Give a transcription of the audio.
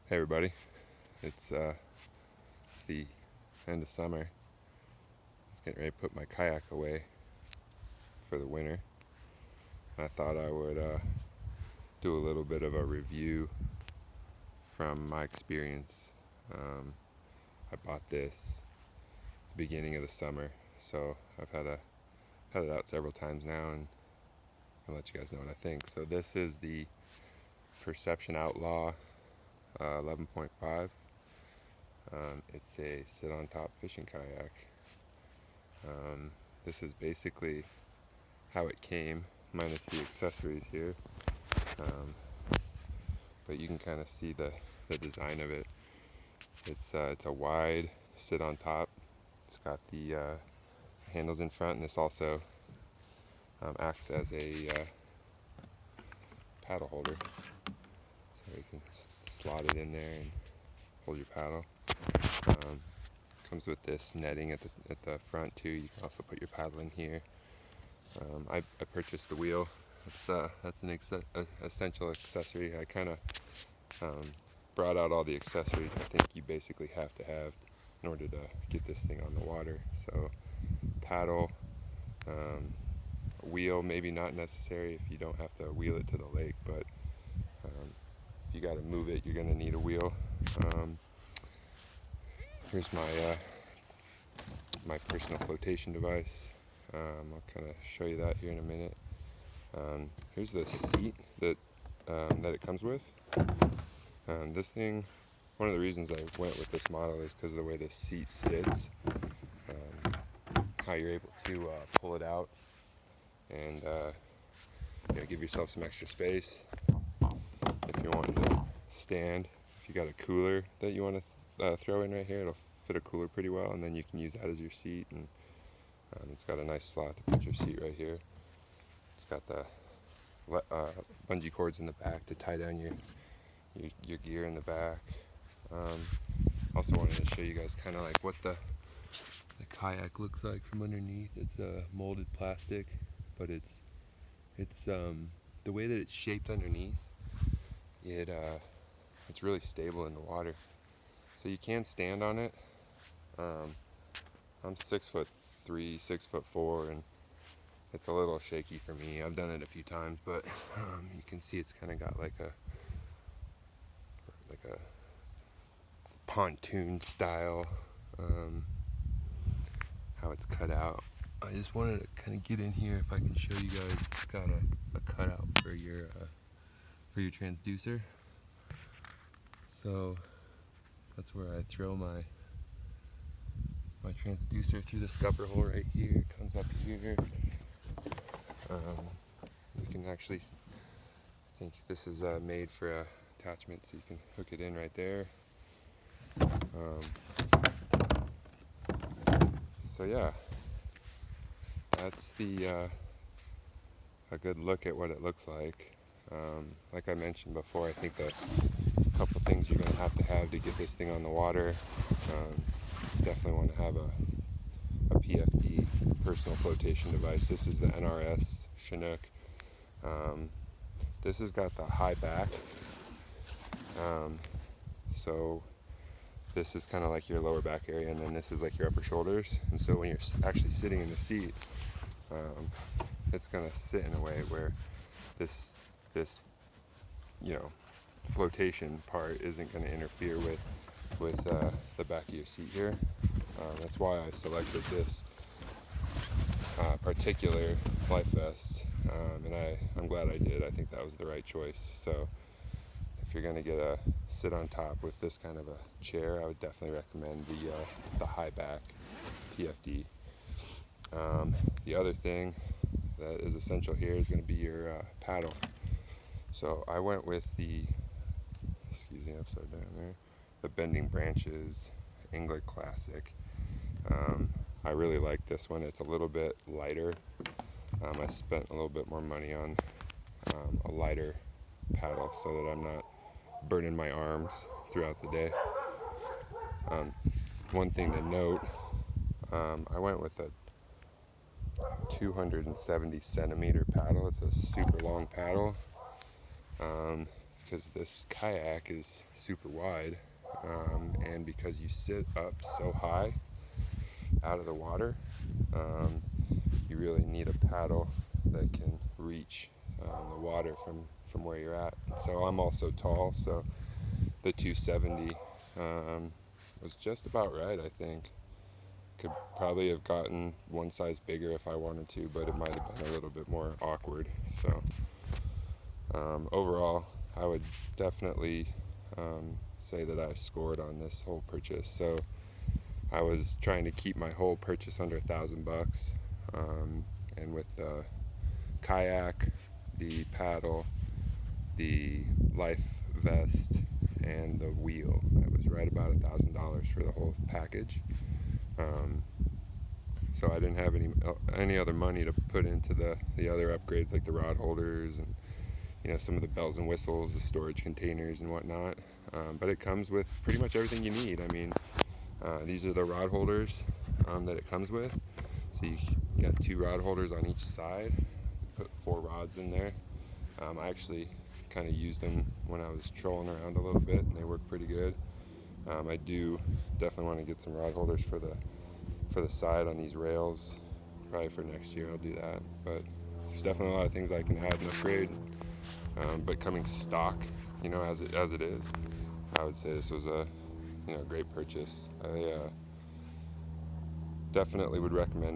Hey everybody, it's the end of summer. I was getting ready to put my kayak away for the winter. I thought I would do a little bit of a review from my experience. I bought this at the beginning of the summer, so I've had it out several times now, and I'll let you guys know what I think. So this is the Perception Outlaw 11.5. It's a sit-on-top fishing kayak. This is basically how it came, minus the accessories here. But you can kind of see the design of it. It's a wide sit-on-top. It's got the handles in front, and this also acts as a paddle holder. So you can slot it in there and hold your paddle. Comes with this netting at the front too. You can also put your paddle in here. I purchased the wheel. That's an essential accessory. I kind of brought out all the accessories I think you basically have to have in order to get this thing on the water. So paddle, wheel maybe not necessary if you don't have to wheel it to the lake, but if you got to move it, you're going to need a wheel. Here's my personal flotation device. I'll kind of show you that here in a minute. Here's the seat that it comes with. This thing, one of the reasons I went with this model is because of the way the seat sits, how you're able to pull it out and give yourself some extra space. If you're wanting to stand, if you got a cooler that you want to throw in right here, it'll fit a cooler pretty well, and then you can use that as your seat. And it's got a nice slot to put your seat right here. It's got the bungee cords in the back to tie down your gear in the back. Also wanted to show you guys kind of like what the kayak looks like from underneath. It's molded plastic, but it's the way that it's shaped underneath. It's really stable in the water, so you can stand on it. I'm 6'3", 6'4", and it's a little shaky for me. I've done it a few times, but you can see it's kind of got like a pontoon style, how it's cut out. I just wanted to kind of get in here if I can show you guys. It's got a cutout for your transducer. So that's where I throw my transducer through the scupper hole right here. It comes up here. You can actually, I think this is made for a attachment, so you can hook it in right there. So yeah, that's a good look at what it looks like. Like I mentioned before, I think the couple things you're going to have to get this thing on the water. Definitely want to have a PFD, personal flotation device. This is the NRS Chinook. This has got the high back, so this is kind of like your lower back area, and then this is like your upper shoulders. And so when you're actually sitting in the seat, it's going to sit in a way where this flotation part isn't going to interfere with the back of your seat here. That's why I selected this particular life vest, and I'm glad I did. I think that was the right choice. So if you're going to get a sit on top with this kind of a chair, I would definitely recommend the high back PFD. The other thing that is essential here is going to be your paddle. So I went with upside down there, the Bending Branches Angler Classic. I really like this one. It's a little bit lighter. I spent a little bit more money on a lighter paddle so that I'm not burning my arms throughout the day. One thing to note, I went with a 270 centimeter paddle. It's a super long paddle. because this kayak is super wide, and because you sit up so high out of the water, you really need a paddle that can reach the water from where you're at. So I'm also tall, so the 270 was just about right, I think. Could probably have gotten one size bigger if I wanted to, but it might have been a little bit more awkward. So overall, I would definitely say that I scored on this whole purchase. So I was trying to keep my whole purchase under $1,000, and with the kayak, the paddle, the life vest, and the wheel, I was right about $1,000 for the whole package. So I didn't have any other money to put into the other upgrades, like the rod holders and some of the bells and whistles, the storage containers and whatnot. But it comes with pretty much everything you need. I mean, these are the rod holders that it comes with. So you got 2 rod holders on each side. Put 4 rods in there. I actually kind of used them when I was trolling around a little bit, and they work pretty good. I do definitely want to get some rod holders for the side on these rails. Probably for next year I'll do that. But there's definitely a lot of things I can add and upgrade. But coming stock, as it is, I would say this was a great purchase. I definitely would recommend